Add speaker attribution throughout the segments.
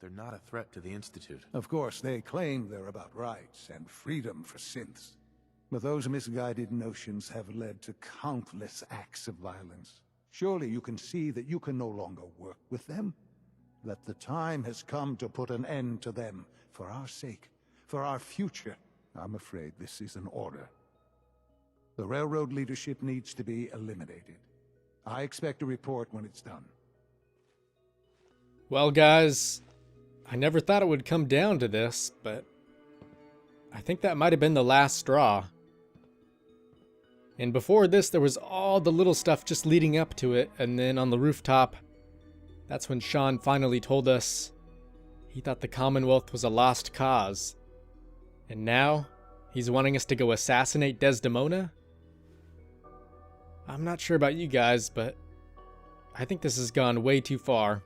Speaker 1: They're not a threat to the Institute.
Speaker 2: Of course, they claim they're about rights and freedom for synths. But those misguided notions have led to countless acts of violence. Surely you can see that you can no longer work with them? That the time has come to put an end to them, for our sake, for our future. I'm afraid this is an order. The Railroad leadership needs to be eliminated. I expect a report when it's done.
Speaker 3: Well, guys, I never thought it would come down to this, but I think that might have been the last straw. And before this, there was all the little stuff just leading up to it, and then on the rooftop, that's when Sean finally told us he thought the Commonwealth was a lost cause. And now, he's wanting us to go assassinate Desdemona? I'm not sure about you guys, but I think this has gone way too far.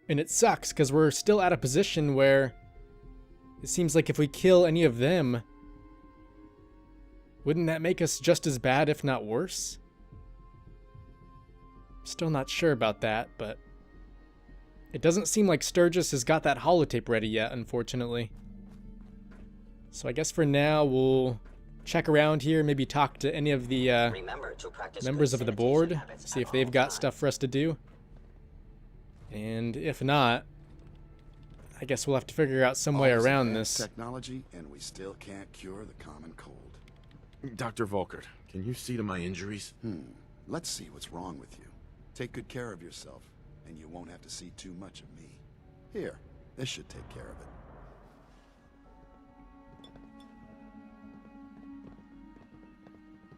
Speaker 3: And it sucks, because we're still at a position where it seems like if we kill any of them, wouldn't that make us just as bad, if not worse? Still not sure about that, but it doesn't seem like Sturgis has got that holotape ready yet, unfortunately. So I guess for now, we'll check around here, maybe talk to any of the members of the board, see if they've got stuff for us to do. And if not, I guess we'll have to figure out some way around this.
Speaker 4: Technology, and we still can't cure the common cold.
Speaker 1: Dr. Volkert, can you see to my injuries?
Speaker 4: Let's see what's wrong with you. Take good care of yourself, and you won't have to see too much of me. Here, this should take care of it.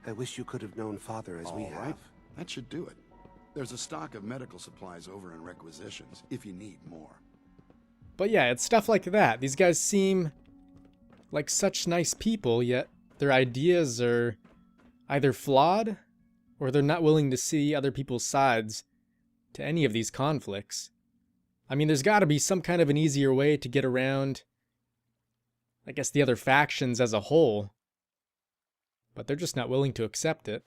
Speaker 5: I wish you could have known Father as we have.
Speaker 4: All right, that should do it. There's a stock of medical supplies over in requisitions, if you need more.
Speaker 3: But yeah, it's stuff like that. These guys seem like such nice people, yet their ideas are either flawed, or they're not willing to see other people's sides to any of these conflicts. I mean, there's got to be some kind of an easier way to get around, I guess, the other factions as a whole. But they're just not willing to accept it.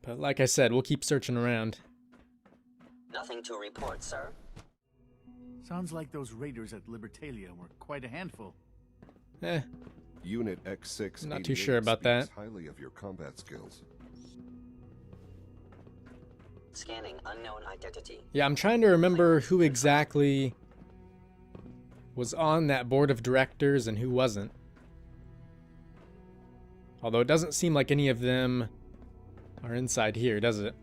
Speaker 3: But like I said, we'll keep searching around.
Speaker 6: Nothing to report, sir.
Speaker 7: Sounds like those raiders at Libertalia were quite a handful.
Speaker 5: Unit X6.
Speaker 3: Not too sure about that.
Speaker 5: Highly of your combat skills.
Speaker 6: Scanning unknown identity.
Speaker 3: Yeah, I'm trying to remember who exactly was on that board of directors and who wasn't. Although it doesn't seem like any of them are inside here, does it?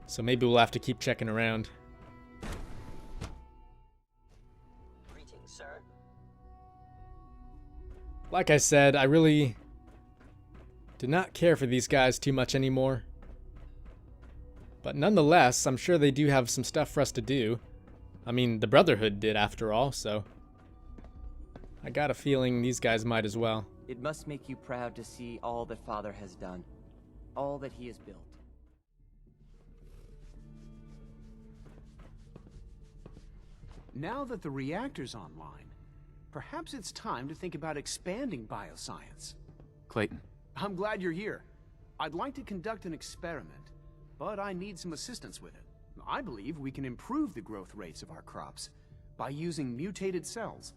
Speaker 3: So maybe we'll have to keep checking around.
Speaker 6: Greetings, sir.
Speaker 3: Like I said, I really do not care for these guys too much anymore. But nonetheless, I'm sure they do have some stuff for us to do. I mean, the Brotherhood did after all, so I got a feeling these guys might as well.
Speaker 8: It must make you proud to see all that Father has done, all that he has built.
Speaker 9: Now that the reactor's online, perhaps it's time to think about expanding bioscience.
Speaker 1: Clayton.
Speaker 9: I'm glad you're here. I'd like to conduct an experiment, but I need some assistance with it. I believe we can improve the growth rates of our crops by using mutated cells,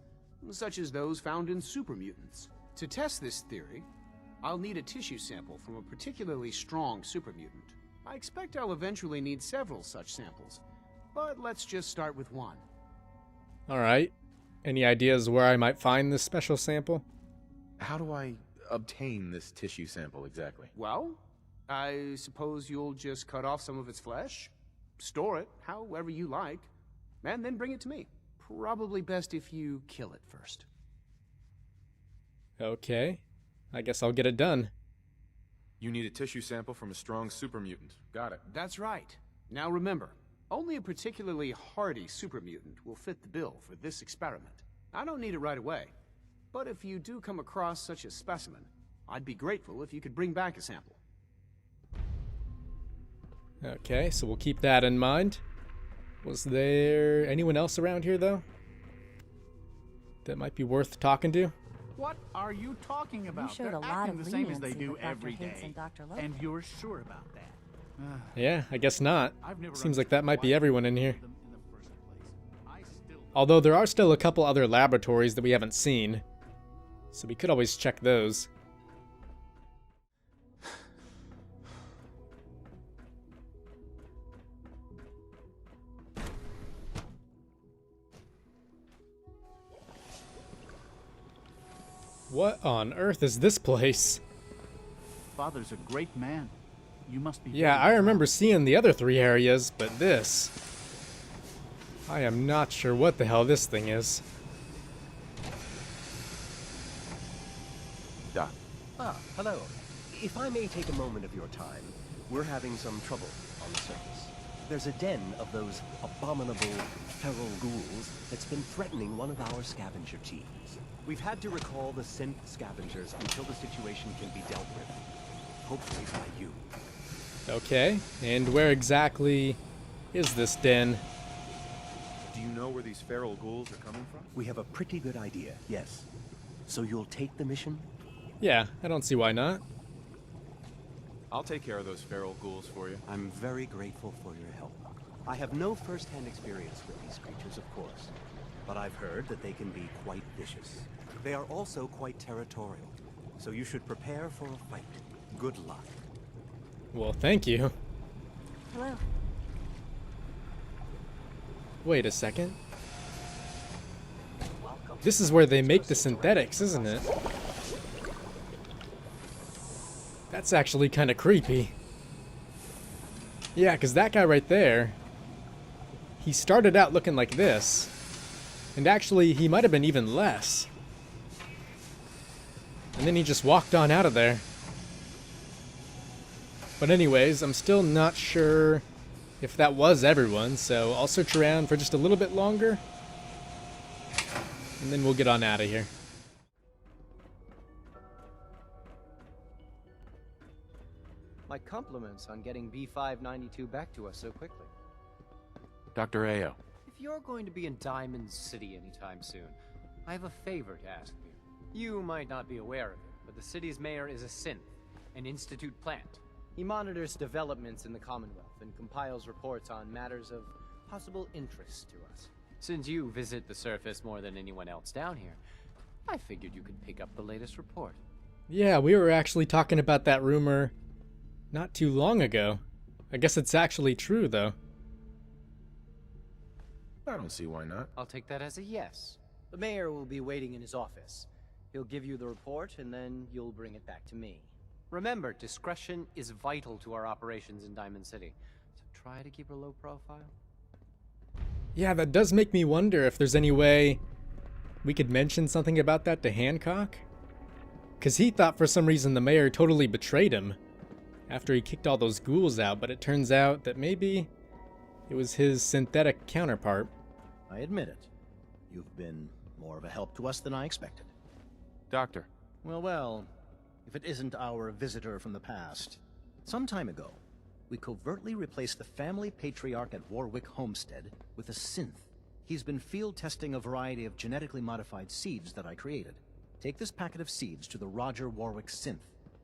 Speaker 9: such as those found in supermutants. To test this theory, I'll need a tissue sample from a particularly strong supermutant. I expect I'll eventually need several such samples, but let's just start with one.
Speaker 3: Alright. Any ideas where I might find this special sample?
Speaker 1: How do I obtain this tissue sample exactly?
Speaker 9: Well, I suppose you'll just cut off some of its flesh, store it however you like, and then bring it to me. Probably best if you kill it first.
Speaker 3: Okay. I guess I'll get it done.
Speaker 1: You need a tissue sample from a strong supermutant. Got it.
Speaker 9: That's right. Now remember, only a particularly hardy supermutant will fit the bill for this experiment. I don't need it right away, but if you do come across such a specimen, I'd be grateful if you could bring back a sample.
Speaker 3: Okay, so we'll keep that in mind. Was there anyone else around here, though, that might be worth talking to?
Speaker 7: What are you talking about?
Speaker 10: You showed
Speaker 7: They're
Speaker 10: a lot
Speaker 7: acting
Speaker 10: of
Speaker 7: the same as they
Speaker 10: leniency
Speaker 7: do
Speaker 10: with Dr.
Speaker 7: every
Speaker 10: Higgs
Speaker 7: day.
Speaker 10: and Dr. Lopez.
Speaker 7: And you're sure about that?
Speaker 3: Yeah, I guess not.
Speaker 7: I've never
Speaker 3: Seems like that might be
Speaker 7: understood
Speaker 3: everyone in here.
Speaker 7: them in the first place. I still
Speaker 3: Although there are still a couple other laboratories that we haven't seen. So we could always check those. What on earth is this place?
Speaker 7: Father's a great man. You must be.
Speaker 3: Yeah,
Speaker 7: very
Speaker 3: I remember seeing the other 3 areas, but this... I am not sure what the hell this thing is.
Speaker 1: Doc.
Speaker 10: Ah, hello. If I may take a moment of your time, we're having some trouble on the surface. There's a den of those abominable feral ghouls that's been threatening one of our scavenger teams. We've had to recall the synth scavengers until the situation can be dealt with. Hopefully by you.
Speaker 3: Okay, and where exactly is this den?
Speaker 1: Do you know where these feral ghouls are coming from?
Speaker 10: We have a pretty good idea, yes. So you'll take the mission?
Speaker 3: Yeah, I don't see why not.
Speaker 1: I'll take care of those feral ghouls for you.
Speaker 10: I'm very grateful for your help. I have no first-hand experience with these creatures, of course, but I've heard that they can be quite vicious. They are also quite territorial, so you should prepare for a fight. Good luck.
Speaker 3: Well, thank you.
Speaker 11: Hello.
Speaker 3: Wait a second. This is where they make the synthetics, isn't it? That's actually kind of creepy. Yeah, because that guy right there, he started out looking like this. And actually, he might have been even less. And then he just walked on out of there. But anyways, I'm still not sure if that was everyone, so I'll search around for just a little bit longer. And then we'll get on out of here.
Speaker 12: My compliments on getting B592 back to us so quickly.
Speaker 1: Dr. Ayo.
Speaker 12: If you're going to be in Diamond City anytime soon, I have a favor to ask of you. You might not be aware of it, but the city's mayor is a synth, an Institute plant. He monitors developments in the Commonwealth and compiles reports on matters of possible interest to us. Since you visit the surface more than anyone else down here, I figured you could pick up the latest report.
Speaker 3: Yeah, we were actually talking about that rumor not too long ago. I guess it's actually true, though.
Speaker 1: I don't see why not.
Speaker 12: I'll take that as a yes. The mayor will be waiting in his office. He'll give you the report, and then you'll bring it back to me. Remember, discretion is vital to our operations in Diamond City, so try to keep a low profile.
Speaker 3: Yeah, that does make me wonder if there's any way we could mention something about that to Hancock. Because he thought for some reason the mayor totally betrayed him after he kicked all those ghouls out, but it turns out that maybe it was his synthetic counterpart.
Speaker 13: I admit it. You've been more of a help to us than I expected.
Speaker 1: Doctor.
Speaker 13: Well, if it isn't our visitor from the past. Some time ago, we covertly replaced the family patriarch at Warwick Homestead with a synth. He's been field testing a variety of genetically modified seeds that I created. Take this packet of seeds to the Roger Warwick synth.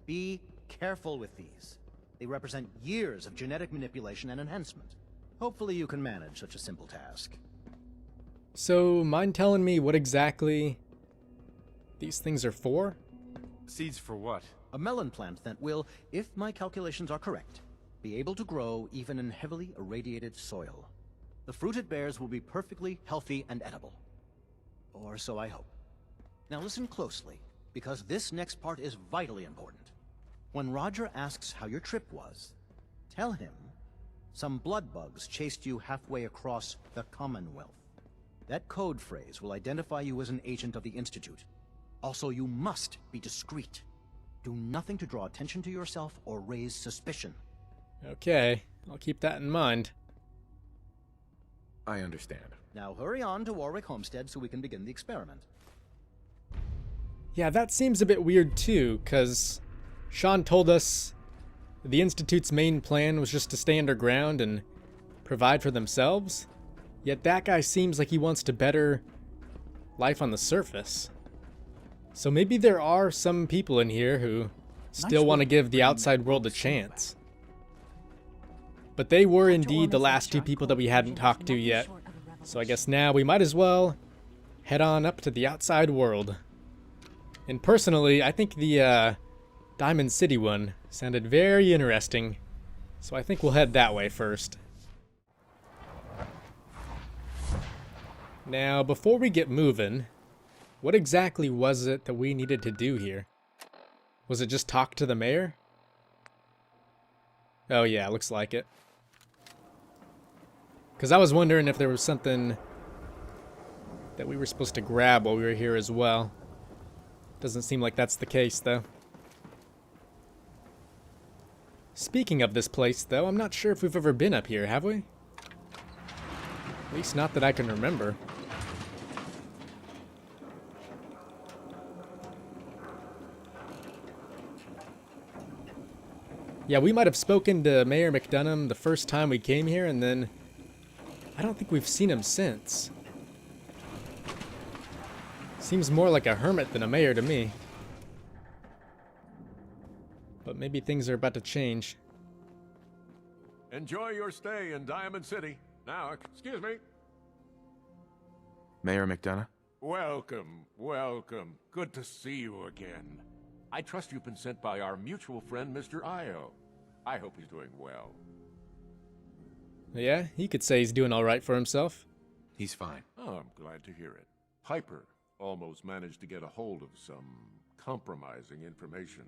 Speaker 13: Be careful with these. They represent years of genetic manipulation and enhancement. Hopefully you can manage such a simple task.
Speaker 3: So, mind telling me what exactly these things are for?
Speaker 1: Seeds for what?
Speaker 13: A melon plant that will, if my calculations are correct, be able to grow even in heavily irradiated soil. The fruit it bears will be perfectly healthy and edible. Or so I hope. Now listen closely, because this next part is vitally important. When Roger asks how your trip was, tell him some blood bugs chased you halfway across the Commonwealth. That code phrase will identify you as an agent of the Institute. Also, you must be discreet. Do nothing to draw attention to yourself or raise suspicion.
Speaker 3: Okay, I'll keep that in mind.
Speaker 1: I understand.
Speaker 13: Now hurry on to Warwick Homestead so we can begin the experiment.
Speaker 3: Yeah, that seems a bit weird too, because Sean told us the Institute's main plan was just to stay underground and provide for themselves. Yet that guy seems like he wants to better life on the surface. So maybe there are some people in here who still want to give the outside world a chance. But they were indeed the last two people that we hadn't talked to yet. So I guess now we might as well head on up to the outside world. And personally, I think the Diamond City one sounded very interesting. So I think we'll head that way first. Now, before we get moving, what exactly was it that we needed to do here? Was it just talk to the mayor? Oh yeah, looks like it. Because I was wondering if there was something that we were supposed to grab while we were here as well. Doesn't seem like that's the case, though. Speaking of this place, though, I'm not sure if we've ever been up here, have we? At least not that I can remember. Yeah, we might have spoken to Mayor McDunham the first time we came here, and then I don't think we've seen him since. Seems more like a hermit than a mayor to me. But maybe things are about to change.
Speaker 11: Enjoy your stay in Diamond City. Now, excuse me.
Speaker 1: Mayor McDonough?
Speaker 11: Welcome, welcome. Good to see you again. I trust you've been sent by our mutual friend, Mr. Io. I hope he's doing well.
Speaker 3: Yeah, he could say he's doing alright for himself.
Speaker 1: He's fine.
Speaker 11: Oh, I'm glad to hear it. Piper almost managed to get a hold of some compromising information.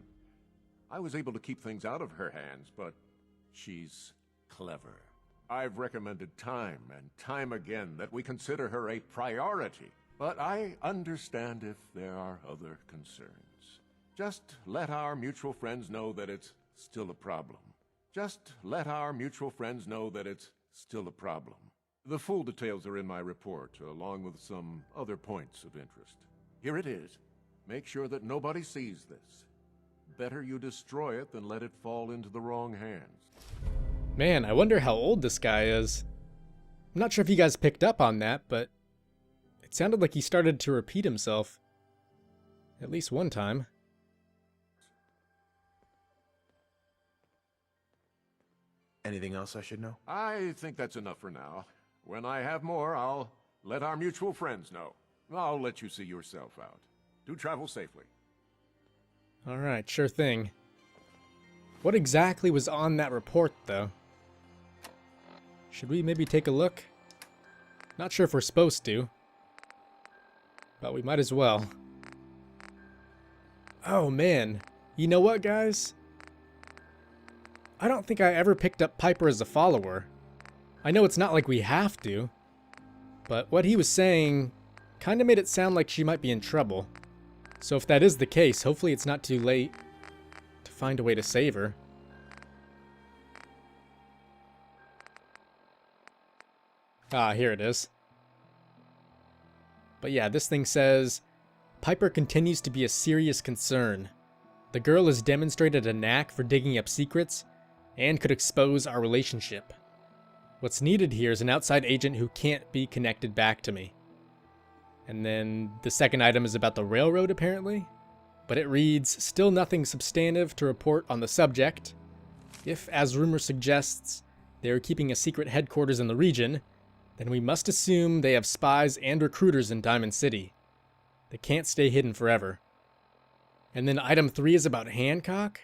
Speaker 11: I was able to keep things out of her hands, but she's clever. I've recommended time and time again that we consider her a priority, but I understand if there are other concerns. Just let our mutual friends know that it's still a problem. Just let our mutual friends know that it's still a problem. The full details are in my report, along with some other points of interest. Here it is. Make sure that nobody sees this. Better you destroy it than let it fall into the wrong hands.
Speaker 3: Man, I wonder how old this guy is. I'm not sure if you guys picked up on that, but it sounded like he started to repeat himself. At least one time.
Speaker 1: Anything else I should know?
Speaker 11: I think that's enough for now. When I have more, I'll let our mutual friends know. I'll let you see yourself out. Do travel safely.
Speaker 3: Alright, sure thing. What exactly was on that report, though? Should we maybe take a look? Not sure if we're supposed to. But we might as well. Oh man. You know what, guys? I don't think I ever picked up Piper as a follower. I know it's not like we have to. But what he was saying kinda made it sound like she might be in trouble. So if that is the case, hopefully it's not too late to find a way to save her. Ah, here it is. But yeah, this thing says, Piper continues to be a serious concern. The girl has demonstrated a knack for digging up secrets and could expose our relationship. What's needed here is an outside agent who can't be connected back to me. And then the second item is about the railroad, apparently. But it reads, still nothing substantive to report on the subject. If, as rumor suggests, they are keeping a secret headquarters in the region, then we must assume they have spies and recruiters in Diamond City. They can't stay hidden forever. And then item 3 is about Hancock?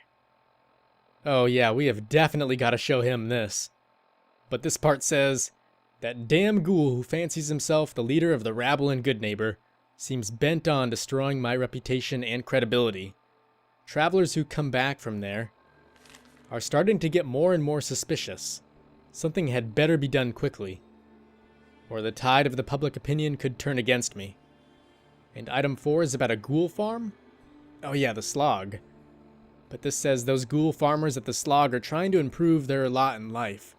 Speaker 3: Oh yeah, we have definitely got to show him this. But this part says, that damn ghoul who fancies himself the leader of the rabble and Goodneighbor seems bent on destroying my reputation and credibility. Travelers who come back from there are starting to get more and more suspicious. Something had better be done quickly, or the tide of the public opinion could turn against me. And item 4 is about a ghoul farm? Oh yeah, the Slog. But this says those ghoul farmers at the Slog are trying to improve their lot in life.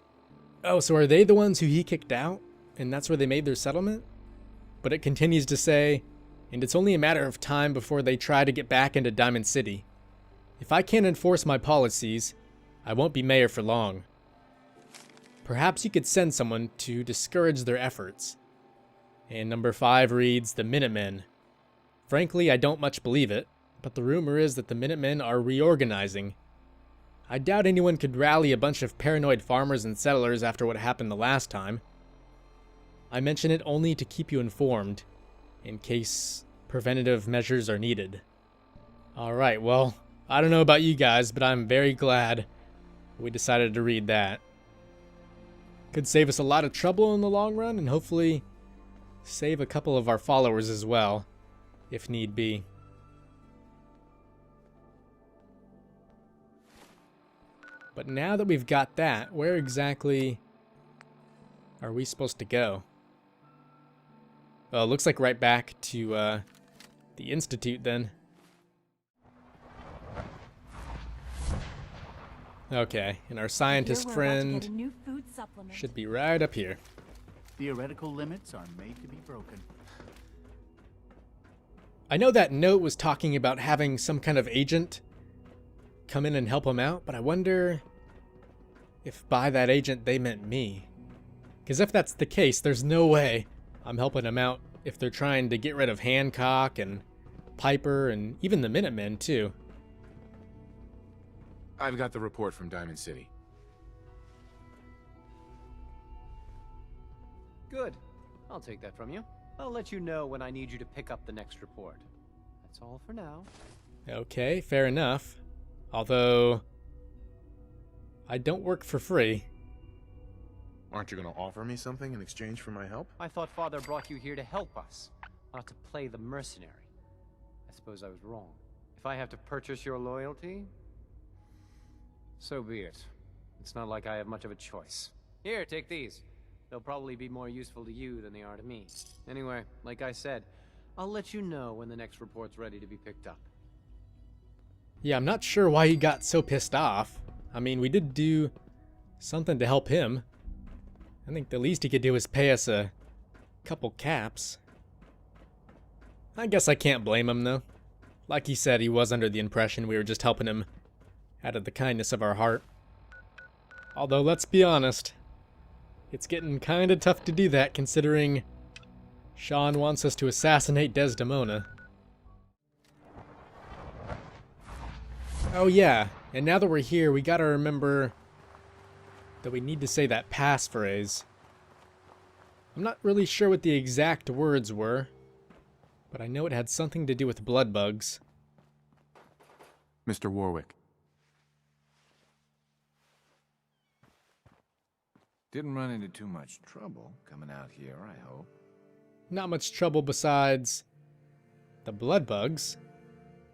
Speaker 3: Oh, so are they the ones who he kicked out? And that's where they made their settlement? But it continues to say, and it's only a matter of time before they try to get back into Diamond City. If I can't enforce my policies, I won't be mayor for long. Perhaps you could send someone to discourage their efforts. And number 5 reads, the Minutemen. Frankly, I don't much believe it, but the rumor is that the Minutemen are reorganizing. I doubt anyone could rally a bunch of paranoid farmers and settlers after what happened the last time. I mention it only to keep you informed, in case preventative measures are needed. Alright, well, I don't know about you guys, but I'm very glad we decided to read that. Could save us a lot of trouble in the long run, and hopefully save a couple of our followers as well, if need be. But now that we've got that, where exactly are we supposed to go? Well, it looks like right back to the Institute then. Okay, and our scientist friend should be right up here.
Speaker 7: Theoretical limits are made to be broken.
Speaker 3: I know that note was talking about having some kind of agent come in and help him out, but I wonder if by that agent they meant me. Because if that's the case, there's no way I'm helping them out if they're trying to get rid of Hancock and Piper and even the Minutemen too.
Speaker 1: I've got the report from Diamond City.
Speaker 12: Good. I'll take that from you. I'll let you know when I need you to pick up the next report. That's all for now.
Speaker 3: Okay, fair enough. Although, I don't work for free.
Speaker 1: Aren't you going to offer me something in exchange for my help?
Speaker 12: I thought Father brought you here to help us, not to play the mercenary. I suppose I was wrong. If I have to purchase your loyalty, so be it. It's not like I have much of a choice. Here, take these. They'll probably be more useful to you than they are to me. Anyway, like I said, I'll let you know when the next report's ready to be picked up.
Speaker 3: Yeah, I'm not sure why he got so pissed off. I mean, we did do something to help him. I think the least he could do is pay us a couple caps. I guess I can't blame him, though. Like he said, he was under the impression we were just helping him out of the kindness of our heart. Although, let's be honest, it's getting kinda tough to do that considering Sean wants us to assassinate Desdemona. Oh yeah, and now that we're here, we gotta remember that we need to say that passphrase. I'm not really sure what the exact words were, but I know it had something to do with blood bugs.
Speaker 1: Mr. Warwick.
Speaker 14: Didn't run into too much trouble coming out here, I hope.
Speaker 3: Not much trouble besides the blood bugs.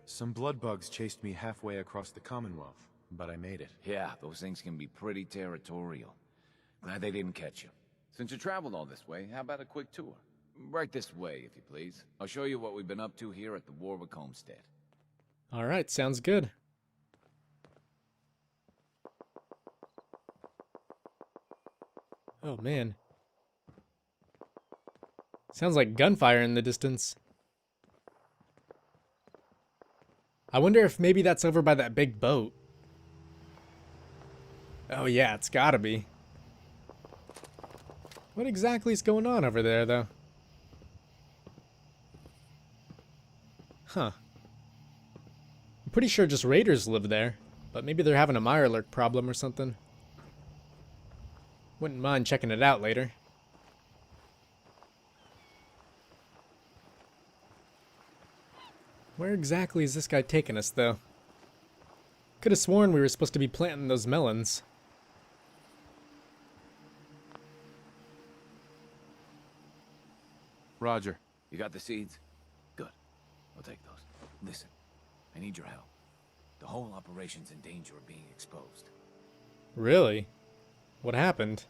Speaker 1: Some blood bugs chased me halfway across the Commonwealth, but I made it.
Speaker 14: Yeah, those things can be pretty territorial. Glad they didn't catch you. Since you traveled all this way, how about a quick tour? Right this way, if you please. I'll show you what we've been up to here at the Warwick Homestead.
Speaker 3: Alright, sounds good. Oh man. Sounds like gunfire in the distance. I wonder if maybe that's over by that big boat. Oh yeah, it's gotta be. What exactly is going on over there, though? Huh. I'm pretty sure just raiders live there, but maybe they're having a Mirelurk problem or something. Wouldn't mind checking it out later. Where exactly is this guy taking us, though? Could have sworn we were supposed to be planting those melons.
Speaker 1: Roger.
Speaker 14: You got the seeds? Good. I'll take those. Listen, I need your help. The whole operation's in danger of being exposed.
Speaker 3: Really? What happened?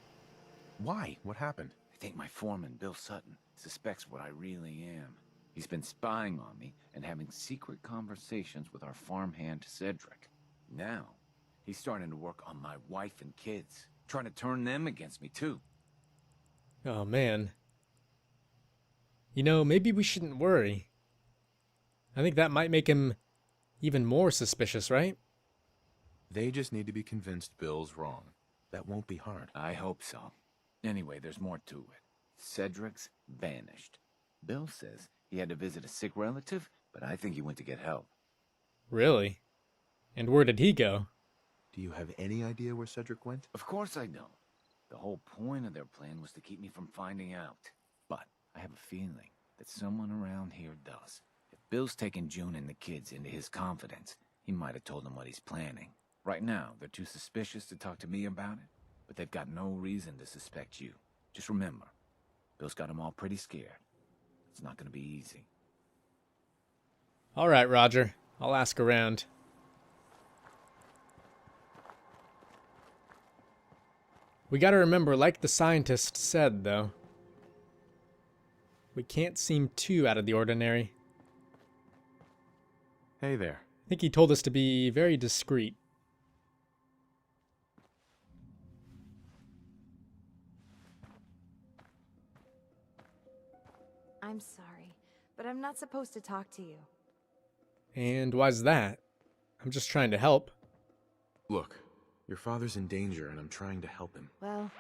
Speaker 1: Why? What happened?
Speaker 14: I think my foreman, Bill Sutton, suspects what I really am. He's been spying on me and having secret conversations with our farmhand, Cedric. Now, he's starting to work on my wife and kids, trying to turn them against me, too.
Speaker 3: Oh, man. You know, maybe we shouldn't worry. I think that might make him even more suspicious, right?
Speaker 1: They just need to be convinced Bill's wrong. That won't be hard.
Speaker 14: I hope so. Anyway, there's more to it. Cedric's vanished. Bill says he had to visit a sick relative, but I think he went to get help.
Speaker 3: Really? And where did he go?
Speaker 1: Do you have any idea where Cedric went?
Speaker 14: Of course I don't. The whole point of their plan was to keep me from finding out. But I have a feeling that someone around here does. If Bill's taken June and the kids into his confidence, he might have told them what he's planning. Right now, they're too suspicious to talk to me about it, but they've got no reason to suspect you. Just remember, Bill's got them all pretty scared. It's not gonna be easy.
Speaker 3: All right, Roger. I'll ask around. We gotta remember, like the scientist said, though, we can't seem too out of the ordinary.
Speaker 1: Hey there.
Speaker 3: I think he told us to be very discreet.
Speaker 15: I'm sorry, but I'm not supposed to talk to you.
Speaker 3: And why's that? I'm just trying to help.
Speaker 1: Look, your father's in danger and I'm trying to help him.
Speaker 15: Well,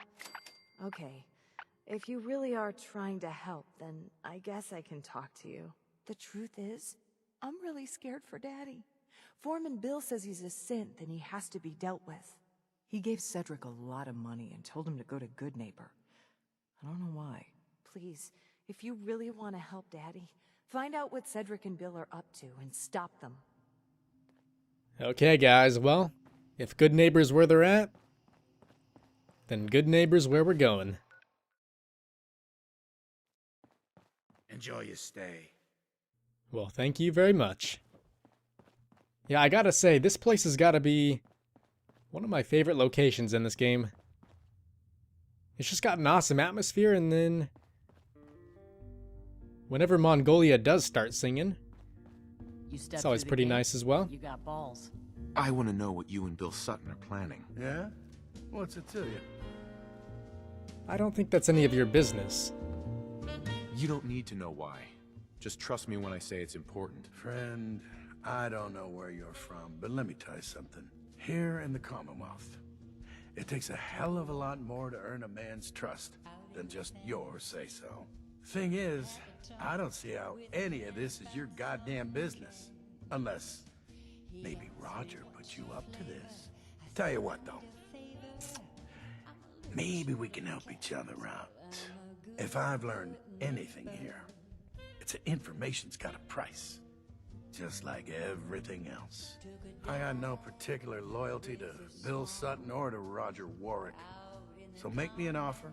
Speaker 15: okay. If you really are trying to help, then I guess I can talk to you. The truth is, I'm really scared for Daddy. Foreman Bill says he's a synth and he has to be dealt with. He gave Cedric a lot of money and told him to go to Good Neighbor. I don't know why. Please, if you really want to help Daddy, find out what Cedric and Bill are up to and stop them.
Speaker 3: Okay, guys, well, if Good Neighbor's where they're at, then Good Neighbor's where we're going.
Speaker 16: Enjoy your stay.
Speaker 3: Well, thank you very much. Yeah, I gotta say, this place has gotta be one of my favorite locations in this game. It's just got an awesome atmosphere, and then whenever Mongolia does start singing, it's always pretty nice as well.
Speaker 17: You got balls.
Speaker 1: I want to know what you and Bill Sutton are planning.
Speaker 16: Yeah? What's it to you?
Speaker 3: I don't think that's any of your business.
Speaker 1: You don't need to know why. Just trust me when I say it's important.
Speaker 16: Friend, I don't know where you're from, but let me tell you something. Here in the Commonwealth, it takes a hell of a lot more to earn a man's trust than just your say-so. Thing is, I don't see how any of this is your goddamn business. Unless maybe Roger put you up to this. Tell you what, though. Maybe we can help each other out. If I've learned anything here, it's that information's got a price. Just like everything else. I got no particular loyalty to Bill Sutton or to Roger Warwick. So make me an offer,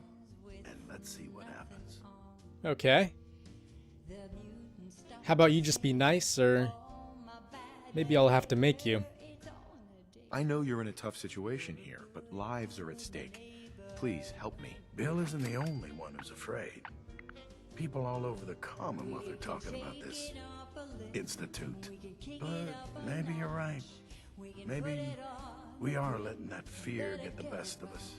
Speaker 16: and let's see what happens.
Speaker 3: Okay. How about you just be nice, or maybe I'll have to make you.
Speaker 1: I know you're in a tough situation here, but lives are at stake. Please, help me.
Speaker 16: Bill isn't the only one who's afraid. People all over the Commonwealth are talking about this institute. But maybe you're right. Maybe we are letting that fear get the best of us.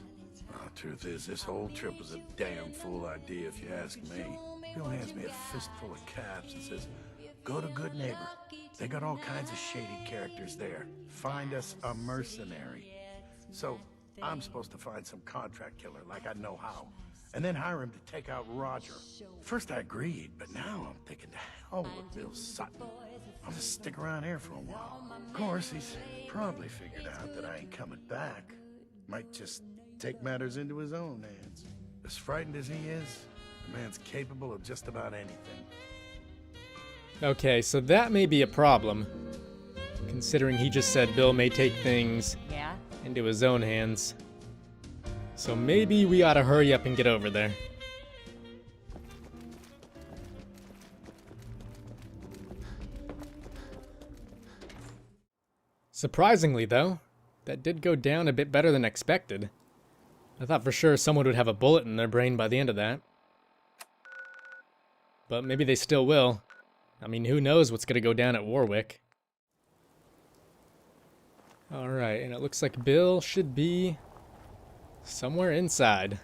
Speaker 16: Truth is, this whole trip was a damn fool idea if you ask me. Bill hands me a fistful of caps and says, go to Good Neighbor. They got all kinds of shady characters there. Find us a mercenary. So I'm supposed to find some contract killer like I know how, and then hire him to take out Roger. First I agreed, but now I'm thinking to hell with Bill Sutton. I'll just stick around here for a while. Of course, he's probably figured out that I ain't coming back. Might just take matters into his own hands. As frightened as he is, the man's capable of just about anything.
Speaker 3: Okay, so that may be a problem, considering he just said Bill may take things into his own hands. So maybe we ought to hurry up and get over there. Surprisingly, though, that did go down a bit better than expected. I thought for sure someone would have a bullet in their brain by the end of that. But maybe they still will. I mean, who knows what's going to go down at Warwick. Alright, and it looks like Bill should be somewhere inside.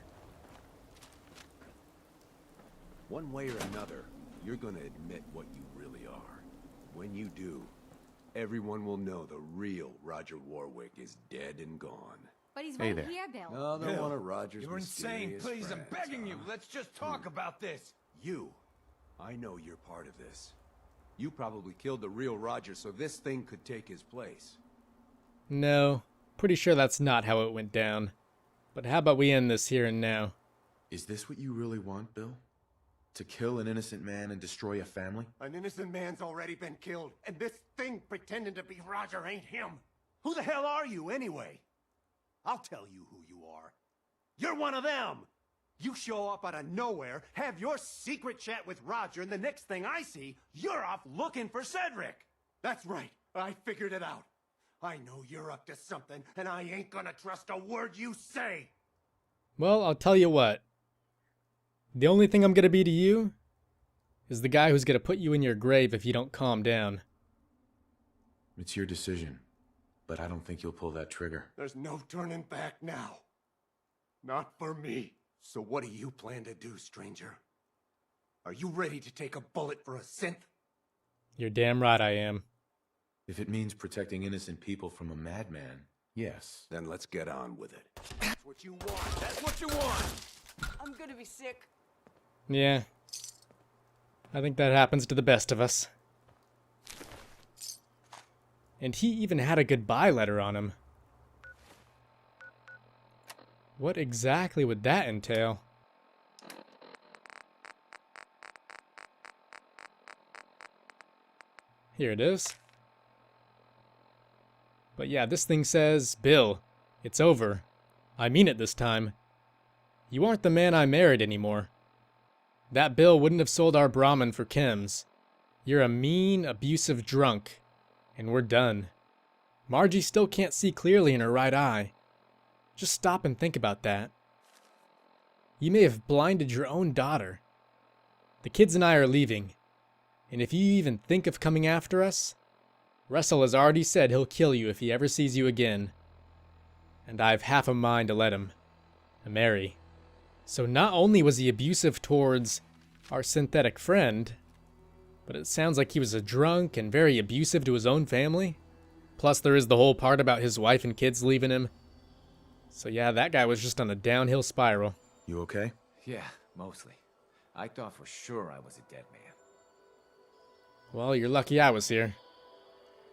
Speaker 18: One way or another, you're gonna admit what you really are. When you do, everyone will know the real Roger Warwick is dead and gone.
Speaker 17: But he's
Speaker 18: Hey
Speaker 17: right
Speaker 18: there.
Speaker 17: here, Bill.
Speaker 18: Another one of Roger's
Speaker 19: You're insane.
Speaker 18: mysterious
Speaker 19: Please, I'm
Speaker 18: friends,
Speaker 19: begging you.
Speaker 18: huh?
Speaker 19: Let's just talk about this.
Speaker 18: You. I know you're part of this. You probably killed the real Roger so this thing could take his place.
Speaker 3: No, Pretty sure that's not how it went down. But how about we end this here and now?
Speaker 1: Is this what you really want, Bill? To kill an innocent man and destroy a family?
Speaker 5: An innocent man's already been killed, and this thing pretending to be Roger ain't him. Who the hell are you, anyway? I'll tell you who you are. You're one of them! You show up out of nowhere, have your secret chat with Roger, and the next thing I see, you're off looking for Cedric! That's right, I figured it out. I know you're up to something, and I ain't gonna trust a word you say!
Speaker 3: Well, I'll tell you what. The only thing I'm gonna be to you is the guy who's gonna put you in your grave if you don't calm down.
Speaker 1: It's your decision, but I don't think you'll pull that trigger.
Speaker 5: There's no turning back now. Not for me. So what do you plan to do, stranger? Are you ready to take a bullet for a synth?
Speaker 3: You're damn right I am.
Speaker 1: If it means protecting innocent people from a madman, yes.
Speaker 18: Then let's get on with it.
Speaker 5: That's what you want! That's what you want!
Speaker 15: I'm gonna be sick.
Speaker 3: Yeah. I think that happens to the best of us. And he even had a goodbye letter on him. What exactly would that entail? Here it is. But yeah, this thing says, Bill, it's over. I mean it this time. You aren't the man I married anymore. That Bill wouldn't have sold our Brahmin for chems. You're a mean, abusive drunk. And we're done. Margie still can't see clearly in her right eye. Just stop and think about that. You may have blinded your own daughter. The kids and I are leaving. And if you even think of coming after us, Russell has already said he'll kill you if he ever sees you again. And I've half a mind to let him. Mary. So not only was he abusive towards our synthetic friend, but it sounds like he was a drunk and very abusive to his own family. Plus there is the whole part about his wife and kids leaving him. So yeah, that guy was just on a downhill spiral.
Speaker 1: You okay?
Speaker 14: Yeah, mostly. I thought for sure I was a dead man.
Speaker 3: Well, you're lucky I was here.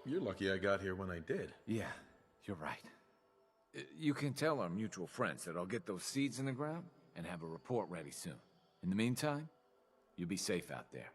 Speaker 1: You're lucky I got here when I did.
Speaker 14: Yeah, you're right. You can tell our mutual friends that I'll get those seeds in the ground and have a report ready soon. In the meantime, you'll be safe out there.